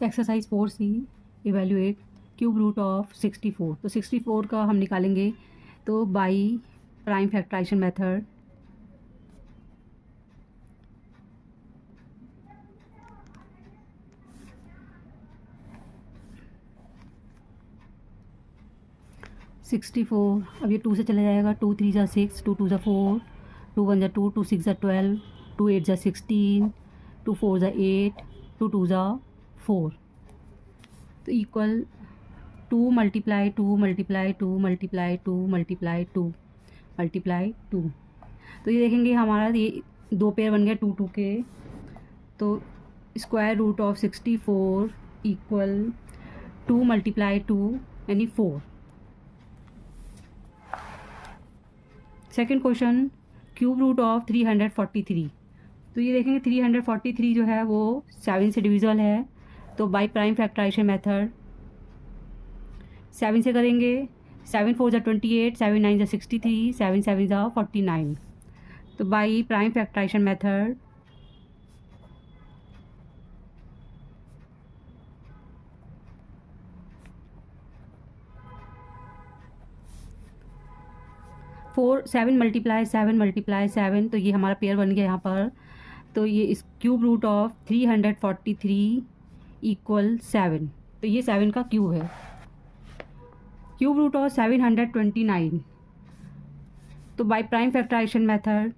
Exercise 4C evaluate cube root of 64। तो 64 का हम निकालेंगे तो by prime factorisation method. Sixty four, अब ये 2 से चला जाएगा। 2 3 ज़ा 6, 2 2 ज़ा 4, 2 1 ज़ा 2, 2 6 ज़ा 12, 2 8 ज़ा 16, 2 4 ज़ा 8, 2 2 ज़ा 4। तो equal 2 multiply 2 multiply 2 multiply 2 multiply 2 multiply 2। तो ये देखेंगे हमारा ये दो पेयर बन गया 2 2 के। तो square root of 64 equal 2 multiply 2 यानी 4। Second question, cube root of 343। तो ये देखेंगे 343 जो है वो 7 से डिविजल है। तो बाई प्राइम फैक्टराइजेशन मेथड 7 से करेंगे। 7 4 ज़ा 28, 7 9 ज़ा 63, 7 7 ज़ा 49। तो by prime factorisation method 7 multiply 7 multiply 7। तो ये हमारा पेयर बन गया यहाँ पर। तो ये इस क्यूब रूट ऑफ 343 इक्वल 7। तो ये 7 का क्यूब है। Cube root of 729। तो by prime factorisation method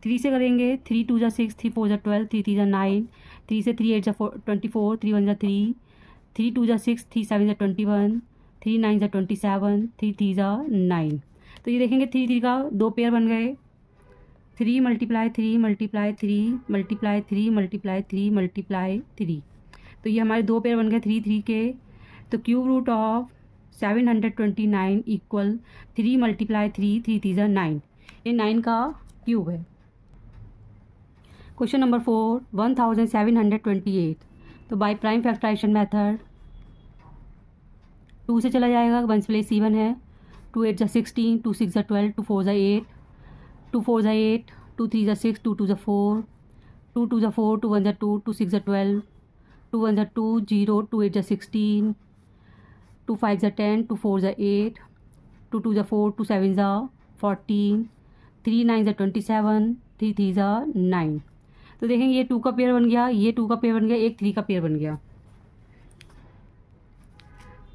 three से करेंगे। 3 2 ज़ा 6, 3 4 ज़ा 12, 3 3 ज़ा 9, 3 से 3 8 ज़ा 24, 3 1 ज़ा 3, 3 2 ज़ा 6, 3 7 ज़ा 21, 3 9 ज़ा 27, 3 3 ज़ा 9। तो ये देखेंगे 3 3 का दो पेयर बन गए। 3 multiply 3 multiply 3 multiply 3 multiply 3 multiply 3। तो ये हमारे दो पेयर बन गए 3 3 के। तो cube root of 729 equal 3 multiply 3, 3 3 ज़ा 9। ये 9 का क्यूब है। Question number 4, 1728। तो बाय प्राइम फैक्टराइजेशन मेथड 2 से चला जाएगा, 1 प्लेस C1 है। 2 8 ज़ा 16, 2 6 ज़ा 12, 2 4 ज़ा 8, 2 4 ज़ा 8, 2 3 ज़ा 6, 2 2 ज़ा 4, 2 2 ज़ा 4, 2 1 ज़ा 2, 2 6 ज़ा 12, 2 1 ज़ा 2 0, 2 8 ज़ा 16, 2 5 ज़ा 10, 2 4 ज़ा 8, 2 2 ज़ा 4, 2 7 ज़ा 14, 3 9 ज़ा 27, 3 3 ज़ा 9। तो देखेंगे ये 2 का पेयर बन गया, ये 2 का पेयर बन गया, एक 3 का पेयर बन गया।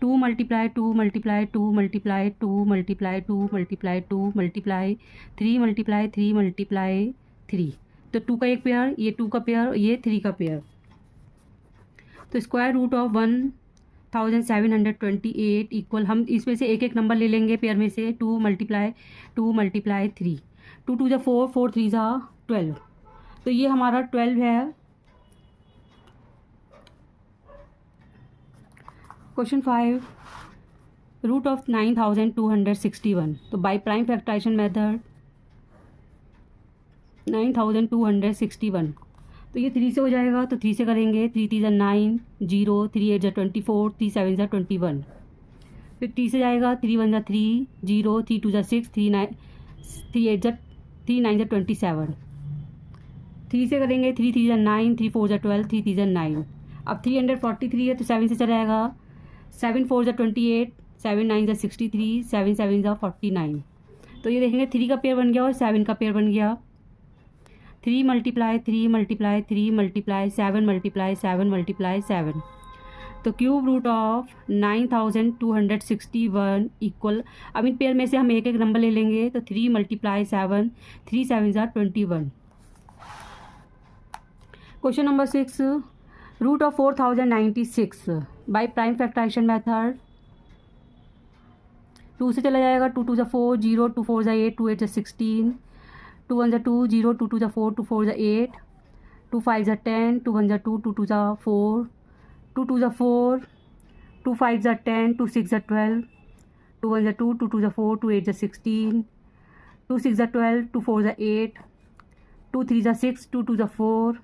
2 multiply 2 multiply 2 multiply 2 multiply 2 multiply 2 multiply 3 multiply 3 multiply 3। तो 2 का एक पेयर, ये 2 का पेयर, ये 3 का पेयर। तो स्क्वायर रूट ऑफ 1728 इक्वल, हम इसमें से एक एक नंबर ले लेंगे पेयर में से। 2 मल्टीप्लाई 3, 2 2 ज़ा 4, 4 3 ज़ा 12। तो ये हमारा 12 है। Question 5, root of 9261। तो बाय प्राइम फैक्टराइजेशन मेथड 9261। तो ये 3 से हो जाएगा, तो 3 से करेंगे। 3 3 ज़ा 9, 0, 3 8 ज़ा 24, 3 7 ज़ा 21। फिर 3 से जाएगा। 3 1 ज़ा 3, 0, 3 2 ज़ा 6, 3 9 3 8 ज़ा 3 9 ज़ा 27। 3 से करेंगे। 3 3 ज़ा 9, 3 4 ज़ा 12, 3 3 ज़ा 9। अब 343 है तो 7 से चला जाएगा। 7 4 ज़ा 28, 7 9 ज़ा 63, 7 7 ज़ा 49। तो ये देखेंगे 3 का पेयर बन गया और 7 का पेयर बन गया। 3 multiply 3 multiply 3 multiply 7 multiply 7 multiply 7। तो क्यूब रूट ऑफ 9261 इक्वल, अब इन पेयर में से हम एक एक नंबर ले लेंगे। तो 3 मल्टीप्लाई 7, 3 7 ज़ा 21। Question number 6, root of 4096 by prime factorisation method 2 से चला जाएगा। 2 2 ज़ा 4, 0, 2 4 ज़ा 8, 2 8 ज़ा 16, 2 1 ज़ा 2, 0, 2 2 ज़ा 4, 2 4 ज़ा 8, 2 5 ज़ा 10, 2 1 ज़ा 2, 2 2 ज़ा 4, 2 2 ज़ा 4, 2 5 ज़ा 10, 2 6 ज़ा 12, 2 1 ज़ा 2, 2 2 ज़ा 4, 2 8 ज़ा 16, 2 6 ज़ा 12, 2 4 ज़ा 8, 2 3 ज़ा 6, 2 2 ज़ा 4,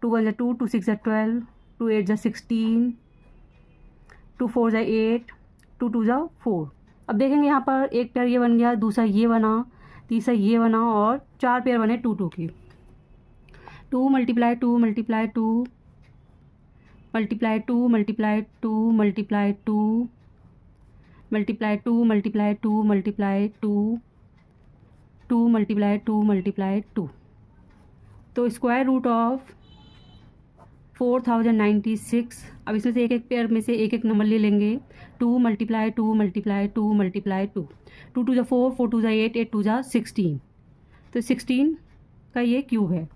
2 1 ज़ा 2, 2 6 ज़ा 12, 2 8 ज़ा 16, 2 4 ज़ा 8, 2 2 ज़ा 4। अब देखेंगे यहाँ पर एक पेयर ये बन गया, दूसरा ये बना, तीसरा ये बना और 4 पेयर बने 2 2 की। 2 multiply 2 multiply 2 multiply 2 multiply 2 multiply 2 multiply 2 multiply 2 multiply 2 2 multiply 2 multiply 2। तो स्क्वायर रूट ऑफ 4096। अब इसमें से एक एक पेयर में से एक एक नंबर ले लेंगे। 2 मल्टीप्लाई 2 मल्टीप्लाई 2 मल्टीप्लाई 2, 2 2 ज़ा 4, 4 2 ज़ा 8, 8 2 ज़ा 16। तो 16 का ये क्यूब है।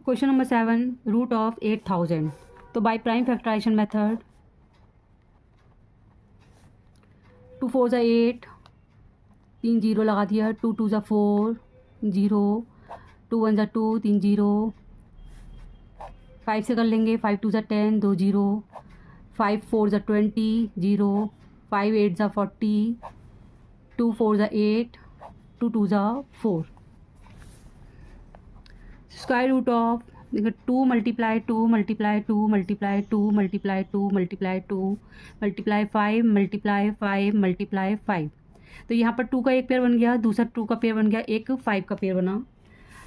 Question number 7, root of 8000। तो बाय प्राइम फैक्टराइजेशन मेथड 2 4 ज़ा 8, 3 0 लगा दिया, 2 2 ज़ा 4 0, 2 1 ज़ा 2 3 0, 5 से कर लेंगे, 5 2 ज़ा 10 2 0, 5 4 ज़ा 20 0, 5 8 ज़ा 40, 2 4 ज़ा 8, 2 2 ज़ा 4। स्क्वायर रूट ऑफ देखो 2 multiply 2 multiply 2 multiply 2 multiply 2 multiply 2 multiply 5 multiply 5 multiply 5। तो यहाँ पर 2 का एक पेयर बन गया, दूसरा 2 का पेयर बन गया, एक 5 का पेयर बना।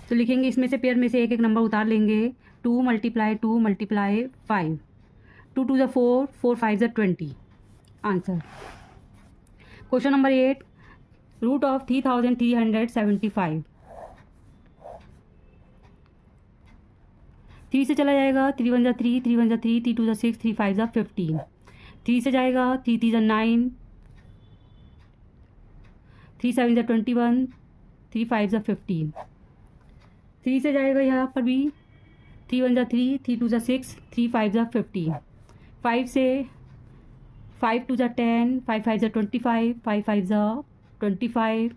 तो लिखेंगे इसमें से पेयर में से एक एक नंबर उतार लेंगे। 2 मल्टीप्लाई 2 मल्टीप्लाई 5, 2 2 ज़ा 4, 4 5 ज़ा 20। Answer. Question number 8, root of 3375। 3 से चला जाएगा, 3 1 ज़ा 3, 3 1 ज़ा 3, 3 2 ज़ा 6, 3 5 ज़ा 15। 3 से जाएगा, 3 3 ज़ा 9, 3 7 ज़ा 21, 3 5 ज़ा 15। 3 से जाएगा यहाँ पर भी, 3 1 ज़ा 3, 3 2 ज़ा 6, 3 5 ज़ा 15। 5 से 5 2 ज़ा 10, 5 5 ज़ा 25, 5 5 ज़ा 25,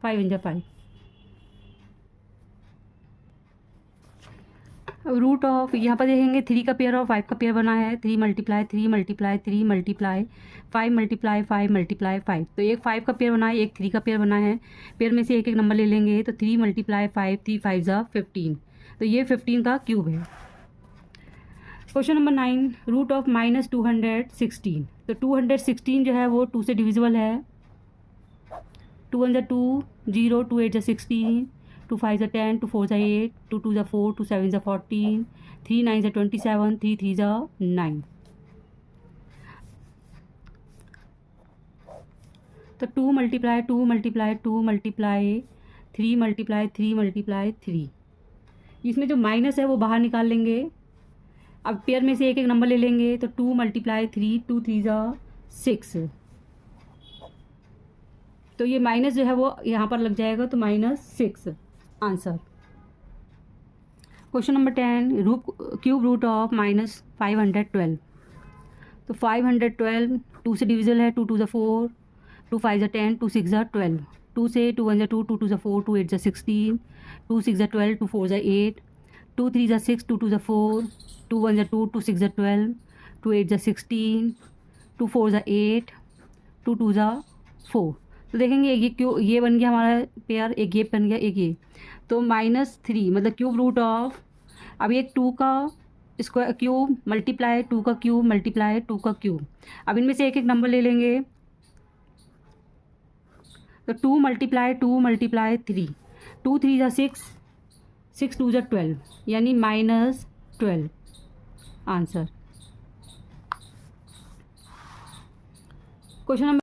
5 1 ज़ा 5। रूट ऑफ यहाँ पर देखेंगे 3 का पेयर और 5 का पेयर बना है। 3 multiply 3 multiply 3 multiply 5 multiply 5 multiply 5। तो एक 5 का पेयर बना है, एक 3 का पेयर बना है। पेयर में से एक एक नंबर ले लेंगे। तो 3 मल्टीप्लाई 5, 3 5 ज़ा 15। तो ये 15 का क्यूब है। Question number 9, root of -216। तो 216 जो है वो 2 से डिविजिबल है। 2 1 ज़ा 2 0, 2 8 ज़ा 16, 2 5 ज़ा 10, 2 4 ज़ा 8, 2 2 ज़ा 4, 2 7 ज़ा 14, 3 9 ज़ा 27, 3 3 ज़ा 9। तो 2 multiply 2 multiply 2 multiply 3 multiply 3 multiply 3। इसमें जो माइनस है वो बाहर निकाल लेंगे। अब पेयर में से एक एक नंबर ले लेंगे। तो 2 मल्टीप्लाई 3, 2 3 ज़ा 6। तो ये माइनस जो है वो यहाँ पर लग जाएगा, तो -6 answer. Question number 10, cube root of -512। तो 512 2 से डिविजल है। 2 2 ज़ा 4, 2 5 ज़ा 10, 2 6 ज़ा 12। 2 से 2 1 ज़ा 2, 2 2 ज़ा 4, 2 8 ज़ा 16, 2 6 ज़ा 12, 2 4 ज़ा 8, 2 3 ज़ा 6, 2 2 ज़ा 4, 2 1 ज़ा 2, 2 6 ज़ा 12, 2 8 ज़ा 16, 2 4 ज़ा 8, 2 2 ज़ा 4। तो देखेंगे ये बन गया हमारा पेयर, एक ये बन गया, एक ये। तो -3 मतलब क्यूब रूट ऑफ, अब ये 2 का स्क्वायर क्यूब मल्टीप्लाई 2 का क्यूब मल्टीप्लाई 2 का क्यूब। अब इनमें से एक एक नंबर ले लेंगे। तो 2 मल्टीप्लाई 2 मल्टीप्लाई 3, 2 3 ज़ा 6, 6 2 ज़ा 12, यानी -12 आंसर। Question number